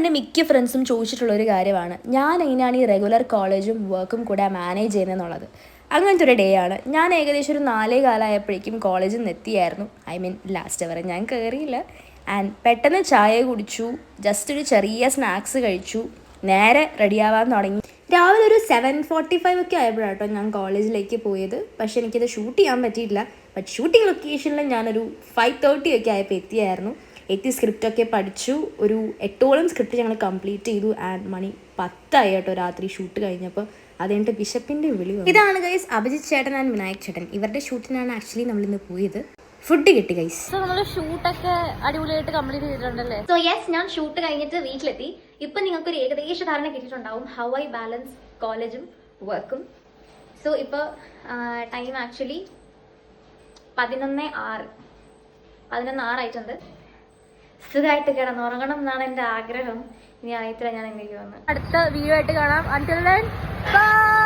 എൻ്റെ മിക്ക ഫ്രണ്ട്സും ചോദിച്ചിട്ടുള്ളൊരു കാര്യമാണ് ഞാൻ എങ്ങനെയാണ് ഈ റെഗുലർ കോളേജും വർക്കും കൂടെ മാനേജ് ചെയ്യുന്നതെന്നുള്ളത്. അങ്ങനത്തെ ഒരു ഡേ ആണ്. ഞാൻ ഏകദേശം ഒരു 4:15 ആയപ്പോഴേക്കും കോളേജിൽ നിന്ന് എത്തിയായിരുന്നു. ഐ മീൻ ലാസ്റ്റ് വരെ ഞാൻ കയറിയില്ല. ആൻഡ് പെട്ടെന്ന് ചായ കുടിച്ചു, ജസ്റ്റ് ഒരു ചെറിയ സ്നാക്സ് കഴിച്ചു, നേരെ റെഡിയാവാൻ തുടങ്ങി. രാവിലെ ഒരു 7:45 ഒക്കെ ആയപ്പോഴാണ് കേട്ടോ ഞാൻ കോളേജിലേക്ക് പോയത്. പക്ഷേ എനിക്കത് ഷൂട്ട് ചെയ്യാൻ പറ്റിയിട്ടില്ല. ബട്ട് ഷൂട്ടിംഗ് ലൊക്കേഷനിൽ ഞാനൊരു 5:30 ഒക്കെ ആയപ്പോൾ എത്തിയായിരുന്നു. സ്ക്രിപ്റ്റൊക്കെ പഠിച്ചു. ഒരു 8ഓളം സ്ക്രിപ്റ്റ് ഞങ്ങൾ കംപ്ലീറ്റ് ചെയ്തു. ആൻഡ് മണി 10 കേട്ടോ രാത്രി ഷൂട്ട് കഴിഞ്ഞപ്പോൾ. അതുകഴിഞ്ഞിട്ട് ബിഷപ്പിൻ്റെ വിളി. ഇതാണ് ഗൈസ് അഭിജിത്ത് ചേട്ടൻ ആൻഡ് വിനായക് ചേട്ടൻ. ഇവരുടെ ഷൂട്ടിനാണ് ആക്ച്വലി നമ്മളിന്ന് പോയത്. ഫുഡ് കിട്ടി ഗൈസ്. സോ നമ്മൾ ഷൂട്ടൊക്കെ അടിപൊളിയായിട്ട് കംപ്ലീറ്റ് ചെയ്തിട്ടുണ്ടല്ലേ? സോ യെസ്, ഞാൻ ഷൂട്ട് കഴിഞ്ഞിട്ട് വീട്ടിലെത്തി. ഇപ്പം നിങ്ങൾക്കൊരു ഏകദേശ ധാരണ കിട്ടിയിട്ടുണ്ടാവും ഹൗ ഐ ബാലൻസ് കോളേജും വർക്കും. സോ ഇപ്പോൾ ടൈം ആക്ച്വലി 11:06 ആയിട്ടുണ്ട്. സുഖമായിട്ട് കിടന്നുറങ്ങണം എന്നാണ് എൻ്റെ ആഗ്രഹം. ഇനി അറിയത്തില്ല ഞാൻ എന്തെങ്കിലും വന്ന്. അടുത്ത വീഡിയോ ആയിട്ട് കാണാം. Until then, bye.